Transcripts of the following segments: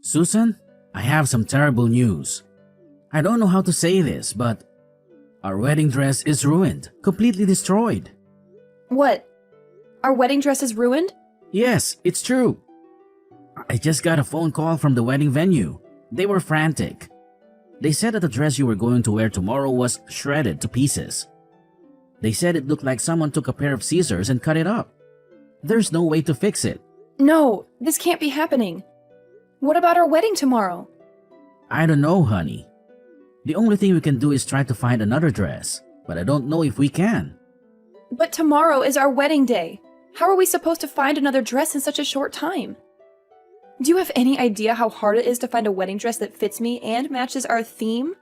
Susan, I have some terrible news. I don't know how to say this, but our wedding dress is ruined, completely destroyed. What? Our wedding dress is ruined? Yes, it's true. I just got a phone call from the wedding venue. They were frantic. They said that the dress you were going to wear tomorrow was shredded to pieces. They said it looked like someone took a pair of scissors and cut it up. There's no way to fix it. No, this can't be happening. What about our wedding tomorrow? I don't know, honey. The only thing we can do is try to find another dress, but I don't know if we can. But tomorrow is our wedding day. How are we supposed to find another dress in such a short time? Do you have any idea how hard it is to find a wedding dress that fits me and matches our theme?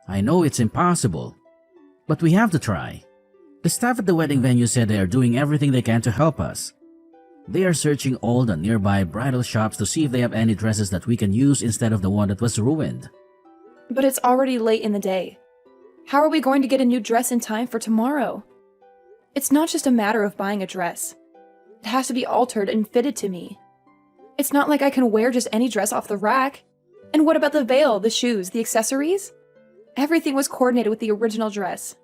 I know it's impossible, but we have to try. The staff at the wedding venue said they are doing everything they can to help us. They are searching all the nearby bridal shops to see if they have any dresses that we can use instead of the one that was ruined. But it's already late in the day. How are we going to get a new dress in time for tomorrow? It's not just a matter of buying a dress. It has to be altered and fitted to me. It's not like I can wear just any dress off the rack. And what about the veil, the shoes, the accessories? Everything was coordinated with the original dress.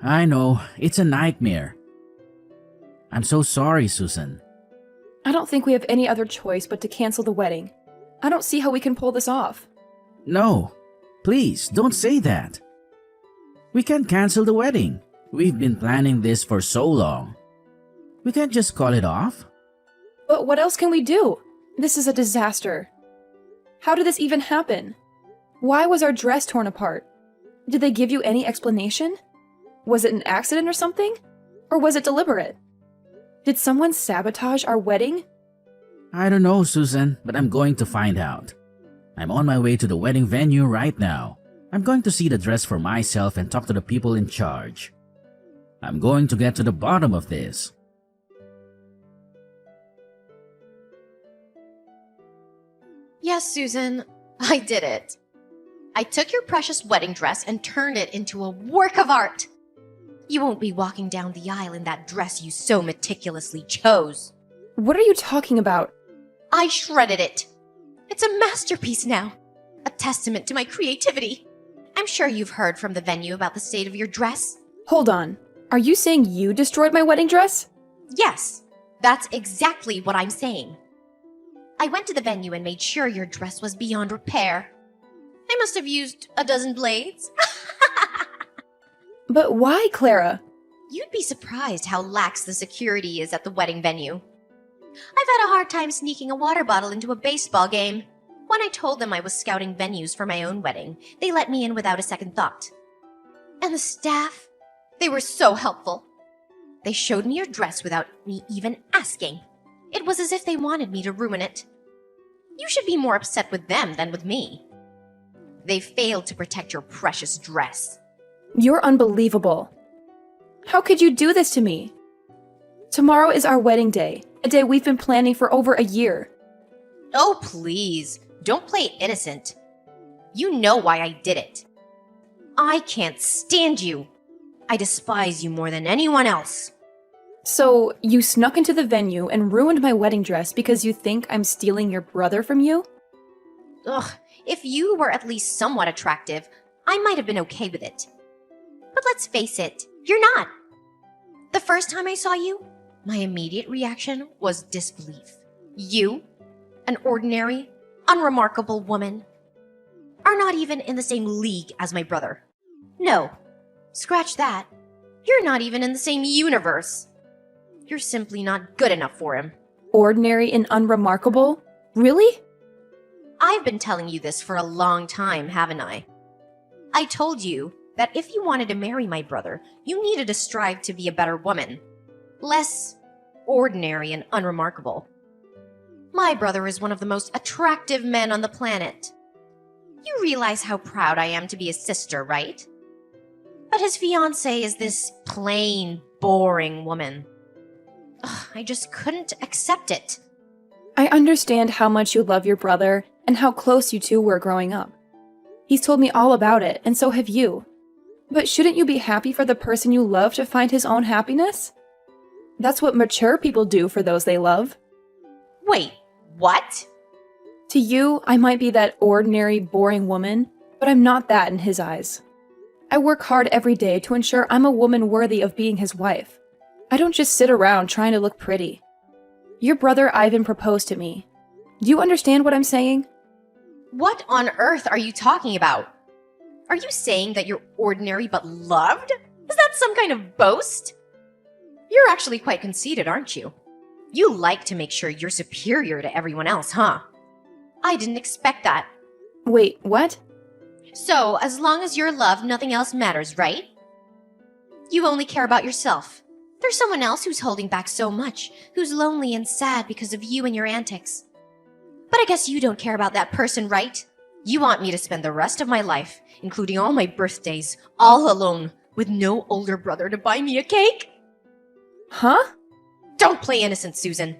I know, it's a nightmare. I'm so sorry, Susan. I don't think we have any other choice but to cancel the wedding. I don't see how we can pull this off. No, please don't say that. We can't cancel the wedding. We've been planning this for so long. We can't just call it off. But what else can we do? This is a disaster. How did this even happen? Why was our dress torn apart? Did they give you any explanation? Was it an accident or something? Or was it deliberate? Did someone sabotage our wedding? I don't know, Susan, but I'm going to find out. I'm on my way to the wedding venue right now. I'm going to see the dress for myself and talk to the people in charge. I'm going to get to the bottom of this. Yes, Susan, I did it. I took your precious wedding dress and turned it into a work of art. You won't be walking down the aisle in that dress you so meticulously chose. What are you talking about? I shredded it. It's a masterpiece now, a testament to my creativity. I'm sure you've heard from the venue about the state of your dress. Hold on. Are you saying you destroyed my wedding dress? Yes, that's exactly what I'm saying. I went to the venue and made sure your dress was beyond repair. I must have used a dozen blades. But why, Clara? You'd be surprised how lax the security is at the wedding venue. I've had a hard time sneaking a water bottle into a baseball game. When I told them I was scouting venues for my own wedding, they let me in without a second thought. And the staff, they were so helpful. They showed me your dress without me even asking. It was as if they wanted me to ruin it. You should be more upset with them than with me. They failed to protect your precious dress. You're unbelievable. How could you do this to me? Tomorrow is our wedding day, a day we've been planning for over a year. Oh, please, don't play innocent. You know why I did it. I can't stand you. I despise you more than anyone else. So, you snuck into the venue and ruined my wedding dress because you think I'm stealing your brother from you? Ugh, if you were at least somewhat attractive, I might have been okay with it. But let's face it, you're not. The first time I saw you, my immediate reaction was disbelief. You, an ordinary, unremarkable woman, are not even in the same league as my brother. No, scratch that. You're not even in the same universe. You're simply not good enough for him. Ordinary and unremarkable? Really? I've been telling you this for a long time, haven't I? I told you that if you wanted to marry my brother, you needed to strive to be a better woman. Less ordinary and unremarkable. My brother is one of the most attractive men on the planet. You realize how proud I am to be his sister, right? But his fiancée is this plain, boring woman. Ugh, I just couldn't accept it. I understand how much you love your brother and how close you two were growing up. He's told me all about it, and so have you. But shouldn't you be happy for the person you love to find his own happiness? That's what mature people do for those they love. Wait, what? To you, I might be that ordinary, boring woman, but I'm not that in his eyes. I work hard every day to ensure I'm a woman worthy of being his wife. I don't just sit around trying to look pretty. Your brother Ivan proposed to me. Do you understand what I'm saying? What on earth are you talking about? Are you saying that you're ordinary but loved? Is that some kind of boast? You're actually quite conceited, aren't you? You like to make sure you're superior to everyone else, huh? I didn't expect that. Wait, what? So, as long as you're loved, nothing else matters, right? You only care about yourself. There's someone else who's holding back so much, who's lonely and sad because of you and your antics. But I guess you don't care about that person, right? You want me to spend the rest of my life, including all my birthdays, all alone, with no older brother to buy me a cake? Huh? Don't play innocent, Susan.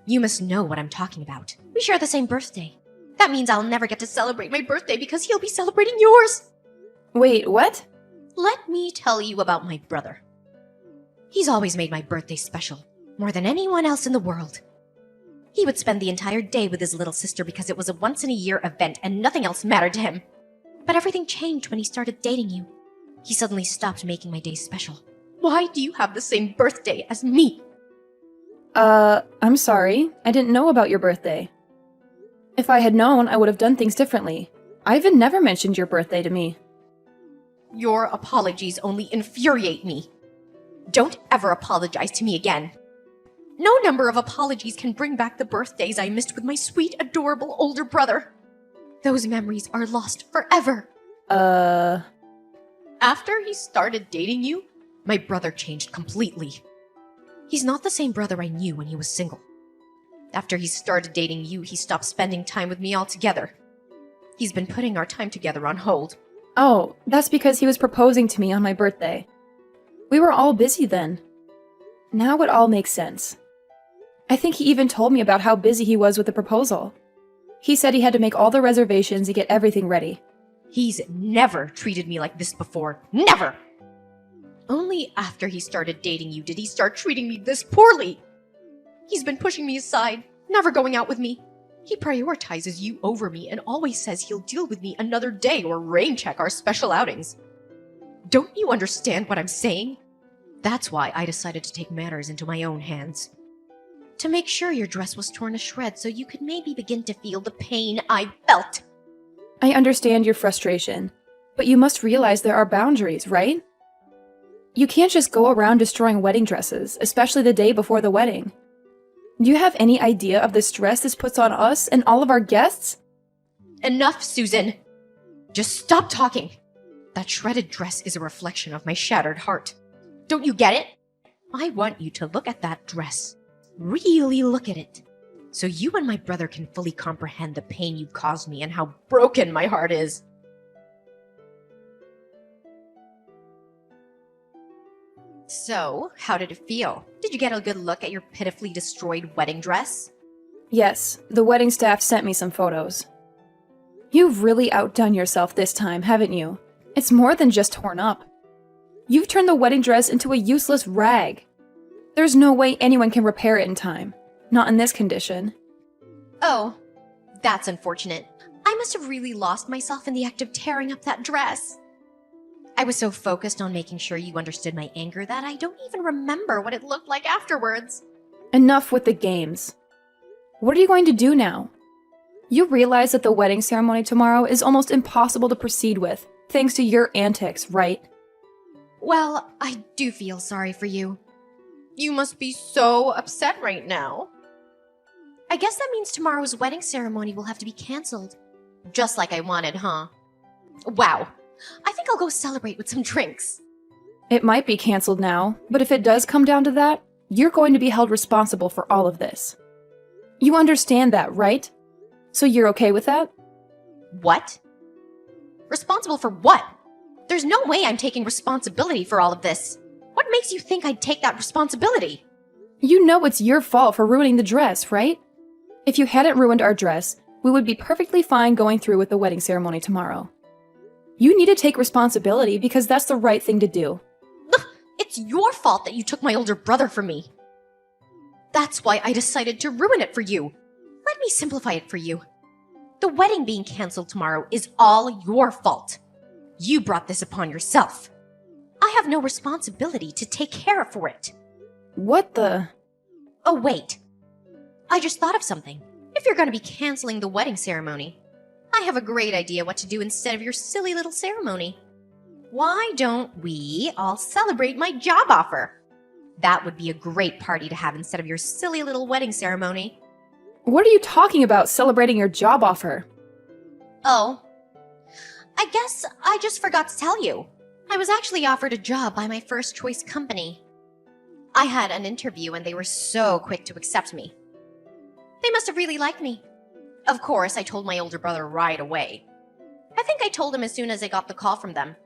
You must know what I'm talking about. We share the same birthday. That means I'll never get to celebrate my birthday because he'll be celebrating yours. Wait, what? Let me tell you about my brother. He's always made my birthday special, more than anyone else in the world. He would spend the entire day with his little sister because it was a once-in-a-year event and nothing else mattered to him. But everything changed when he started dating you. He suddenly stopped making my day special. Why do you have the same birthday as me? I'm sorry. I didn't know about your birthday. If I had known, I would have done things differently. Ivan never mentioned your birthday to me. Your apologies only infuriate me. Don't ever apologize to me again. No number of apologies can bring back the birthdays I missed with my sweet, adorable older brother. Those memories are lost forever. After he started dating you, my brother changed completely. He's not the same brother I knew when he was single. After he started dating you, he stopped spending time with me altogether. He's been putting our time together on hold. Oh, that's because he was proposing to me on my birthday. We were all busy then. Now it all makes sense. I think he even told me about how busy he was with the proposal. He said he had to make all the reservations and get everything ready. He's never treated me like this before. Never! Only after he started dating you did he start treating me this poorly. He's been pushing me aside, never going out with me. He prioritizes you over me and always says he'll deal with me another day or rain check our special outings. Don't you understand what I'm saying? That's why I decided to take matters into my own hands. To make sure your dress was torn to shreds so you could maybe begin to feel the pain I felt. I understand your frustration, but you must realize there are boundaries, right? You can't just go around destroying wedding dresses, especially the day before the wedding. Do you have any idea of the stress this puts on us and all of our guests? Enough, Susan! Just stop talking! That shredded dress is a reflection of my shattered heart. Don't you get it? I want you to look at that dress. Really look at it. So you and my brother can fully comprehend the pain you caused me and how broken my heart is. So, how did it feel? Did you get a good look at your pitifully destroyed wedding dress? Yes, the wedding staff sent me some photos. You've really outdone yourself this time, haven't you? It's more than just torn up. You've turned the wedding dress into a useless rag. There's no way anyone can repair it in time. Not in this condition. Oh, that's unfortunate. I must have really lost myself in the act of tearing up that dress. I was so focused on making sure you understood my anger that I don't even remember what it looked like afterwards. Enough with the games. What are you going to do now? You realize that the wedding ceremony tomorrow is almost impossible to proceed with, thanks to your antics, right? Well, I do feel sorry for you. You must be so upset right now. I guess that means tomorrow's wedding ceremony will have to be cancelled. Just like I wanted, huh? Wow. I think I'll go celebrate with some drinks. It might be cancelled now, but if it does come down to that, you're going to be held responsible for all of this. You understand that, right? So you're okay with that? What? Responsible for what? There's no way I'm taking responsibility for all of this. What makes you think I'd take that responsibility? You know it's your fault for ruining the dress, right? If you hadn't ruined our dress, we would be perfectly fine going through with the wedding ceremony tomorrow. You need to take responsibility because that's the right thing to do. It's your fault that you took my older brother from me. That's why I decided to ruin it for you. Let me simplify it for you. The wedding being canceled tomorrow is all your fault. You brought this upon yourself. I have no responsibility to take care for it. What the? Oh, wait. I just thought of something. If you're going to be canceling the wedding ceremony, I have a great idea what to do instead of your silly little ceremony. Why don't we all celebrate my job offer? That would be a great party to have instead of your silly little wedding ceremony. What are you talking about, celebrating your job offer? Oh, I guess I just forgot to tell you. I was actually offered a job by my first choice company. I had an interview and they were so quick to accept me. They must have really liked me. Of course, I told my older brother right away. I think I told him as soon as I got the call from them.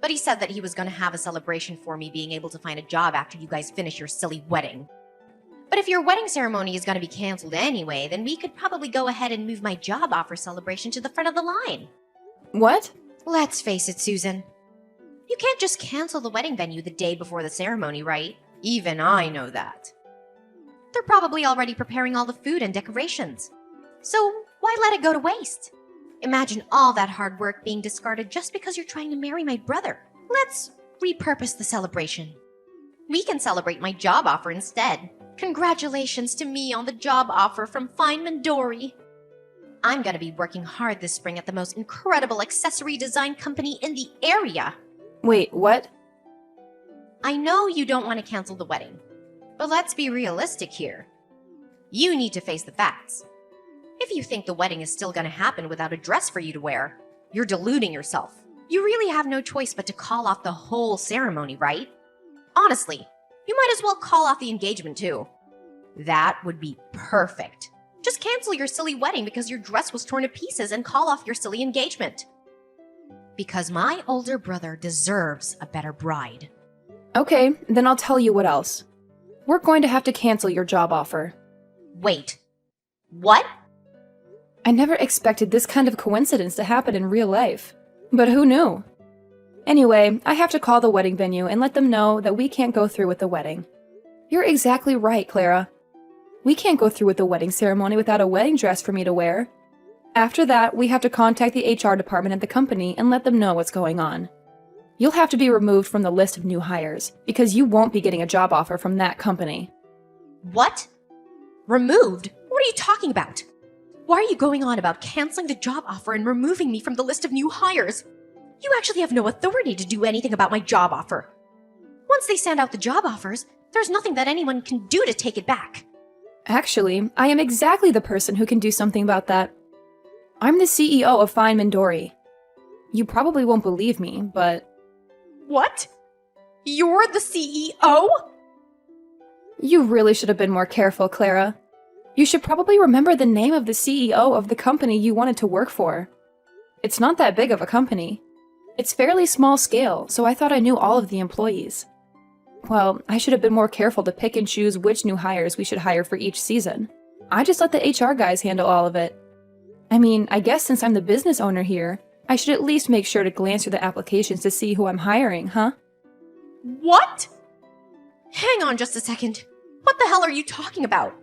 But he said that he was going to have a celebration for me being able to find a job after you guys finish your silly wedding. But if your wedding ceremony is going to be canceled anyway, then we could probably go ahead and move my job offer celebration to the front of the line. What? Let's face it, Susan. You can't just cancel the wedding venue the day before the ceremony, right? Even I know that. They're probably already preparing all the food and decorations. So why let it go to waste? Imagine all that hard work being discarded just because you're trying to marry my brother. Let's repurpose the celebration. We can celebrate my job offer instead. Congratulations to me on the job offer from Feynman Dory. I'm gonna be working hard this spring at the most incredible accessory design company in the area. Wait, what? I know you don't want to cancel the wedding, but let's be realistic here. You need to face the facts. If you think the wedding is still gonna happen without a dress for you to wear, you're deluding yourself. You really have no choice but to call off the whole ceremony, right? Honestly, you might as well call off the engagement too. That would be perfect. Just cancel your silly wedding because your dress was torn to pieces and call off your silly engagement. Because my older brother deserves a better bride. Okay, then I'll tell you what else. We're going to have to cancel your job offer. Wait. What? I never expected this kind of coincidence to happen in real life. But who knew? Anyway, I have to call the wedding venue and let them know that we can't go through with the wedding. You're exactly right, Clara. We can't go through with the wedding ceremony without a wedding dress for me to wear. After that, we have to contact the HR department at the company and let them know what's going on. You'll have to be removed from the list of new hires, because you won't be getting a job offer from that company. What? Removed? What are you talking about? Why are you going on about canceling the job offer and removing me from the list of new hires? You actually have no authority to do anything about my job offer. Once they send out the job offers, there's nothing that anyone can do to take it back. Actually, I am exactly the person who can do something about that. I'm the CEO of Feynman Dory. You probably won't believe me, but... What? You're the CEO? You really should have been more careful, Clara. You should probably remember the name of the CEO of the company you wanted to work for. It's not that big of a company. It's fairly small scale, so I thought I knew all of the employees. Well, I should have been more careful to pick and choose which new hires we should hire for each season. I just let the HR guys handle all of it. I mean, I guess since I'm the business owner here, I should at least make sure to glance through the applications to see who I'm hiring, huh? What? Hang on just a second. What the hell are you talking about?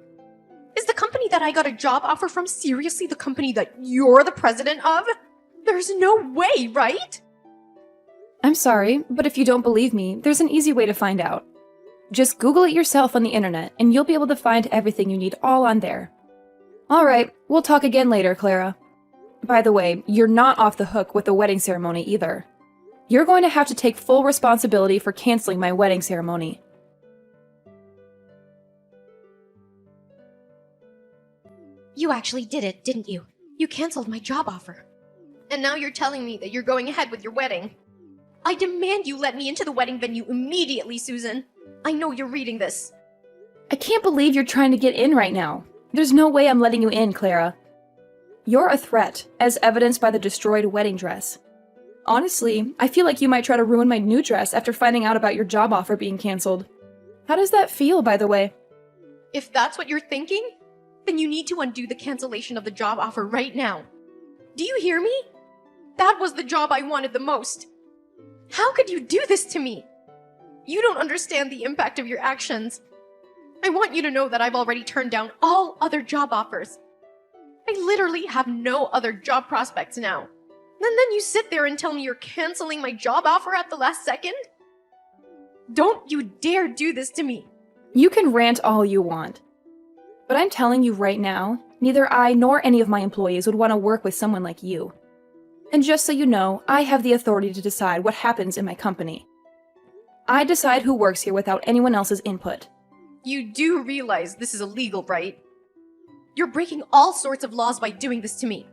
Is the company that I got a job offer from seriously the company that you're the president of? There's no way, right? I'm sorry, but if you don't believe me, there's an easy way to find out. Just Google it yourself on the internet, and you'll be able to find everything you need all on there. Alright, we'll talk again later, Clara. By the way, you're not off the hook with the wedding ceremony either. You're going to have to take full responsibility for canceling my wedding ceremony. You actually did it, didn't you? You canceled my job offer. And now you're telling me that you're going ahead with your wedding. I demand you let me into the wedding venue immediately, Susan. I know you're reading this. I can't believe you're trying to get in right now. There's no way I'm letting you in, Clara. You're a threat, as evidenced by the destroyed wedding dress. Honestly, I feel like you might try to ruin my new dress after finding out about your job offer being canceled. How does that feel, by the way? If that's what you're thinking, then you need to undo the cancellation of the job offer right now. Do you hear me? That was the job I wanted the most. How could you do this to me? You don't understand the impact of your actions. I want you to know that I've already turned down all other job offers. I literally have no other job prospects now. And then you sit there and tell me you're canceling my job offer at the last second? Don't you dare do this to me. You can rant all you want. But I'm telling you right now, neither I nor any of my employees would want to work with someone like you. And just so you know, I have the authority to decide what happens in my company. I decide who works here without anyone else's input. You do realize this is illegal, right? You're breaking all sorts of laws by doing this to me.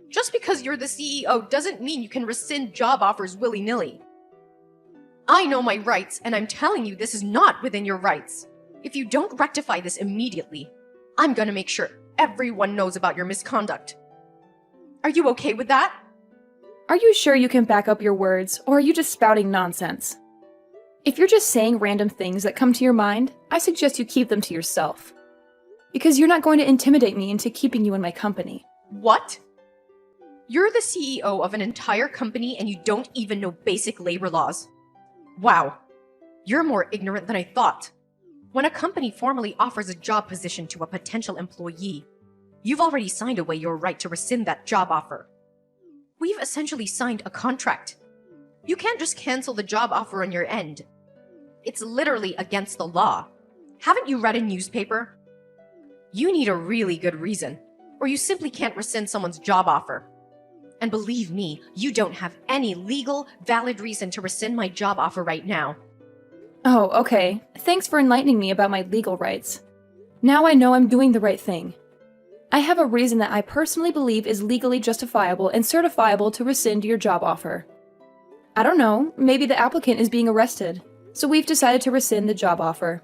Just because you're the CEO doesn't mean you can rescind job offers willy-nilly. I know my rights, and I'm telling you this is not within your rights. If you don't rectify this immediately, I'm gonna make sure everyone knows about your misconduct. Are you okay with that? Are you sure you can back up your words, or are you just spouting nonsense? If you're just saying random things that come to your mind, I suggest you keep them to yourself. Because you're not going to intimidate me into keeping you in my company. What? You're the CEO of an entire company and you don't even know basic labor laws. Wow. You're more ignorant than I thought. When a company formally offers a job position to a potential employee, you've already signed away your right to rescind that job offer. We've essentially signed a contract. You can't just cancel the job offer on your end. It's literally against the law. Haven't you read a newspaper? You need a really good reason, or you simply can't rescind someone's job offer. And believe me, you don't have any legal, valid reason to rescind my job offer right now. Oh, okay. Thanks for enlightening me about my legal rights. Now I know I'm doing the right thing. I have a reason that I personally believe is legally justifiable and certifiable to rescind your job offer. I don't know, maybe the applicant is being arrested, so we've decided to rescind the job offer.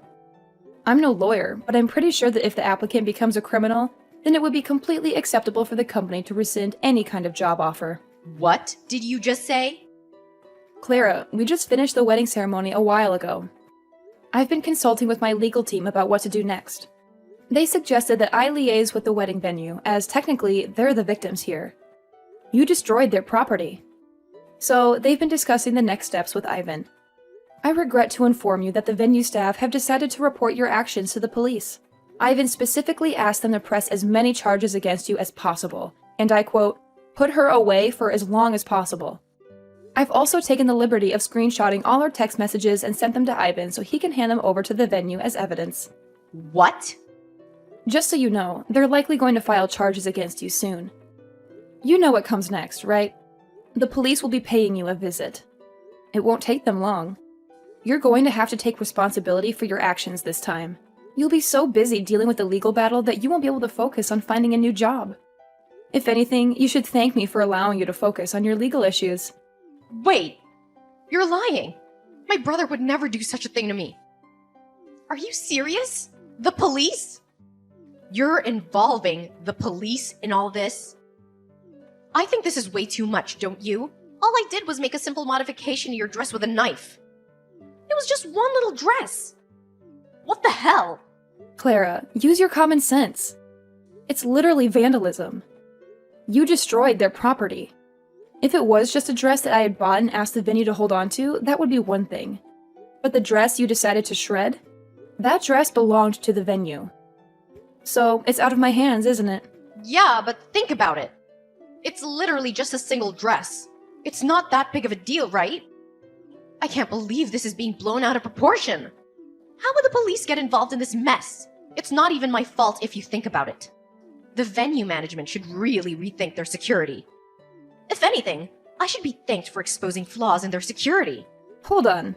I'm no lawyer, but I'm pretty sure that if the applicant becomes a criminal, then it would be completely acceptable for the company to rescind any kind of job offer. What did you just say? Clara, we just finished the wedding ceremony a while ago. I've been consulting with my legal team about what to do next. They suggested that I liaise with the wedding venue, as technically they're the victims here. You destroyed their property. So they've been discussing the next steps with Ivan. I regret to inform you that the venue staff have decided to report your actions to the police. Ivan specifically asked them to press as many charges against you as possible, and I quote, "put her away for as long as possible." I've also taken the liberty of screenshotting all our text messages and sent them to Ivan so he can hand them over to the venue as evidence. What? Just so you know, they're likely going to file charges against you soon. You know what comes next, right? The police will be paying you a visit. It won't take them long. You're going to have to take responsibility for your actions this time. You'll be so busy dealing with the legal battle that you won't be able to focus on finding a new job. If anything, you should thank me for allowing you to focus on your legal issues. Wait, you're lying. My brother would never do such a thing to me. Are you serious? The police? You're involving the police in all this? I think this is way too much, don't you? All I did was make a simple modification to your dress with a knife. It was just one little dress. What the hell? Clara, use your common sense. It's literally vandalism. You destroyed their property. If it was just a dress that I had bought and asked the venue to hold on to, that would be one thing. But the dress you decided to shred? That dress belonged to the venue. So, it's out of my hands, isn't it? Yeah, but think about it. It's literally just a single dress. It's not that big of a deal, right? I can't believe this is being blown out of proportion. How would the police get involved in this mess? It's not even my fault if you think about it. The venue management should really rethink their security. If anything, I should be thanked for exposing flaws in their security. Hold on.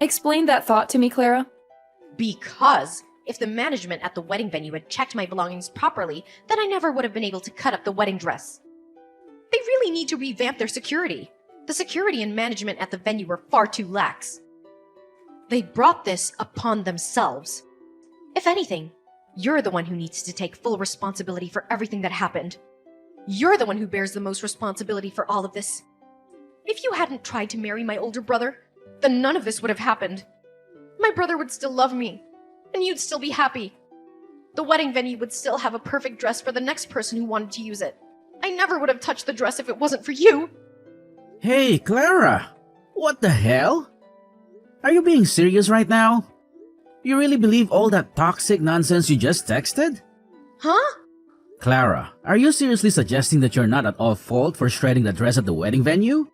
Explain that thought to me, Clara. Because if the management at the wedding venue had checked my belongings properly, then I never would have been able to cut up the wedding dress. They really need to revamp their security. The security and management at the venue were far too lax. They brought this upon themselves. If anything, you're the one who needs to take full responsibility for everything that happened. You're the one who bears the most responsibility for all of this. If you hadn't tried to marry my older brother, then none of this would have happened. My brother would still love me, and you'd still be happy. The wedding venue would still have a perfect dress for the next person who wanted to use it. I never would have touched the dress if it wasn't for you. Hey, Clara! What the hell? Are you being serious right now? You really believe all that toxic nonsense you just texted? Huh? Clara, are you seriously suggesting that you're not at all fault for shredding the dress at the wedding venue?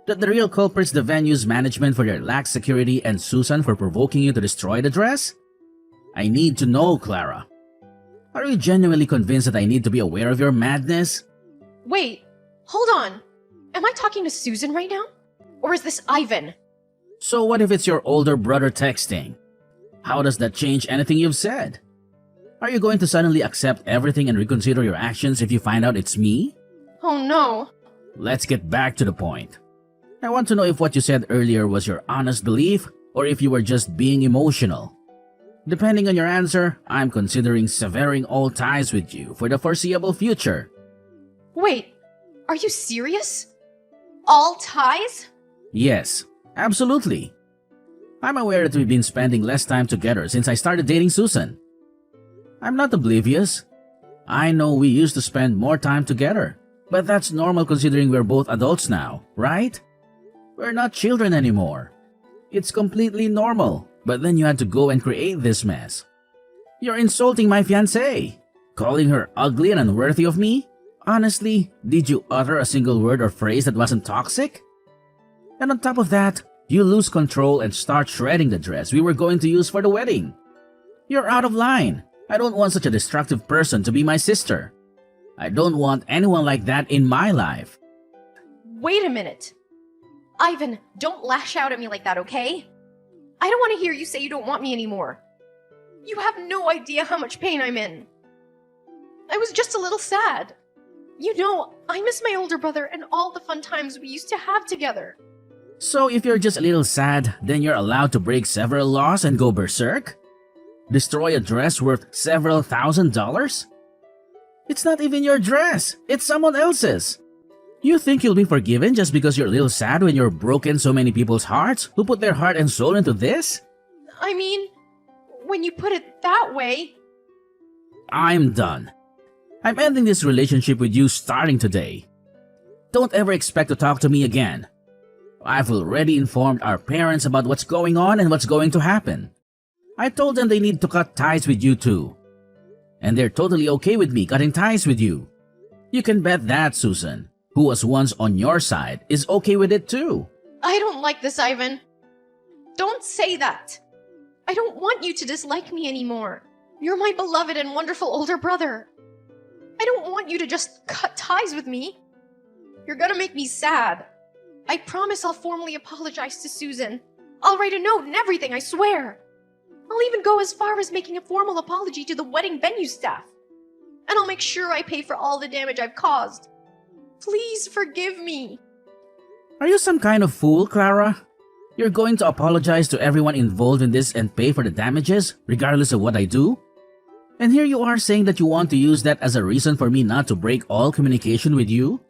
That the real culprit's the venue's management for your lax security and Susan for provoking you to destroy the dress? I need to know, Clara. Are you genuinely convinced that I need to be aware of your madness? Wait, hold on. Am I talking to Susan right now? Or is this Ivan? So what if it's your older brother texting? How does that change anything you've said? Are you going to suddenly accept everything and reconsider your actions if you find out it's me? Oh no. Let's get back to the point. I want to know if what you said earlier was your honest belief or if you were just being emotional. Depending on your answer, I'm considering severing all ties with you for the foreseeable future. Wait, are you serious? All ties? Yes, absolutely. I'm aware that we've been spending less time together since I started dating Susan. I'm not oblivious. I know we used to spend more time together, but that's normal considering we're both adults now, right? We're not children anymore. It's completely normal, but then you had to go and create this mess. You're insulting my fiancée, calling her ugly and unworthy of me? Honestly, did you utter a single word or phrase that wasn't toxic? And on top of that, you lose control and start shredding the dress we were going to use for the wedding. You're out of line. I don't want such a destructive person to be my sister. I don't want anyone like that in my life. Wait a minute. Ivan, don't lash out at me like that, okay? I don't want to hear you say you don't want me anymore. You have no idea how much pain I'm in. I was just a little sad. You know, I miss my older brother and all the fun times we used to have together. So if you're just a little sad, then you're allowed to break several laws and go berserk? Destroy a dress worth several $1,000s? It's not even your dress, it's someone else's. You think you'll be forgiven just because you're a little sad when you're broken so many people's hearts who put their heart and soul into this? I mean, when you put it that way... I'm done. I'm ending this relationship with you starting today. Don't ever expect to talk to me again. I've already informed our parents about what's going on and what's going to happen. I told them they need to cut ties with you too. And they're totally okay with me cutting ties with you. You can bet that Susan, who was once on your side, is okay with it too. I don't like this, Ivan. Don't say that. I don't want you to dislike me anymore. You're my beloved and wonderful older brother. I don't want you to just cut ties with me. You're gonna make me sad. I promise I'll formally apologize to Susan. I'll write a note and everything, I swear. I'll even go as far as making a formal apology to the wedding venue staff. And I'll make sure I pay for all the damage I've caused. Please forgive me. Are you some kind of fool, Clara? You're going to apologize to everyone involved in this and pay for the damages, regardless of what I do? And here you are saying that you want to use that as a reason for me not to break all communication with you?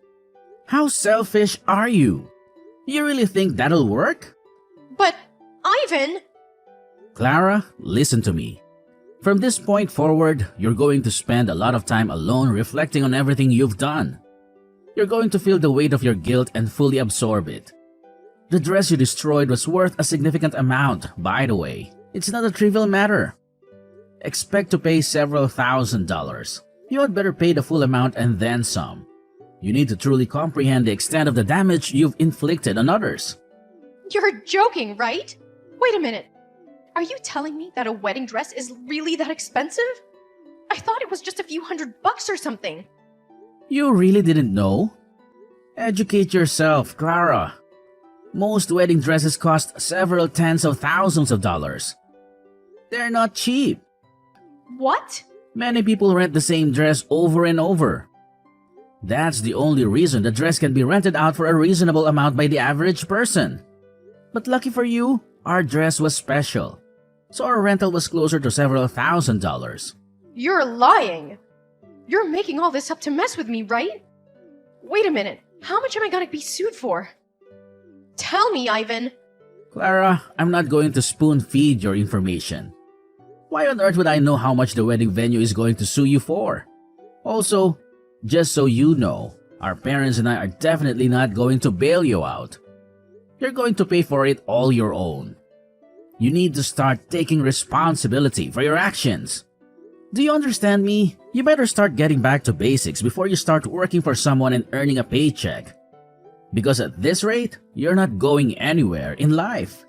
How selfish are you? You really think that'll work? But, Ivan... Clara, listen to me. From this point forward, you're going to spend a lot of time alone reflecting on everything you've done. You're going to feel the weight of your guilt and fully absorb it. The dress you destroyed was worth a significant amount, by the way. It's not a trivial matter. Expect to pay several $1,000s. You had better pay the full amount and then some. You need to truly comprehend the extent of the damage you've inflicted on others. You're joking, right? Wait a minute. Are you telling me that a wedding dress is really that expensive? I thought it was just a few $100 or something. You really didn't know? Educate yourself, Clara. Most wedding dresses cost several tens of thousands of dollars. They're not cheap. What? Many people rent the same dress over and over. That's the only reason the dress can be rented out for a reasonable amount by the average person. But lucky for you, our dress was special, so our rental was closer to several $1,000s. You're lying. You're making all this up to mess with me, right? Wait a minute. How much am I gonna be sued for? Tell me, Ivan. Clara, I'm not going to spoon-feed your information. Why on earth would I know how much the wedding venue is going to sue you for? Also, just so you know, our parents and I are definitely not going to bail you out. You're going to pay for it all your own. You need to start taking responsibility for your actions. Do you understand me? You better start getting back to basics before you start working for someone and earning a paycheck. Because at this rate, you're not going anywhere in life.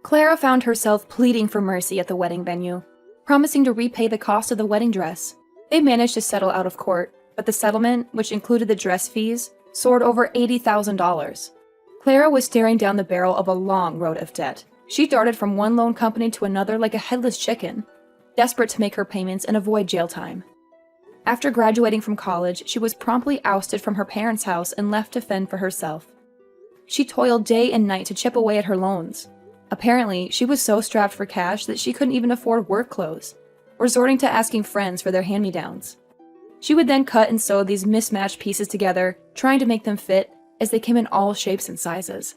Clara found herself pleading for mercy at the wedding venue, promising to repay the cost of the wedding dress. They managed to settle out of court, but the settlement, which included the dress fees, soared over $80,000. Clara was staring down the barrel of a long road of debt. She darted from one loan company to another like a headless chicken, desperate to make her payments and avoid jail time. After graduating from college, she was promptly ousted from her parents' house and left to fend for herself. She toiled day and night to chip away at her loans. Apparently, she was so strapped for cash that she couldn't even afford work clothes, resorting to asking friends for their hand-me-downs. She would then cut and sew these mismatched pieces together, trying to make them fit, as they came in all shapes and sizes.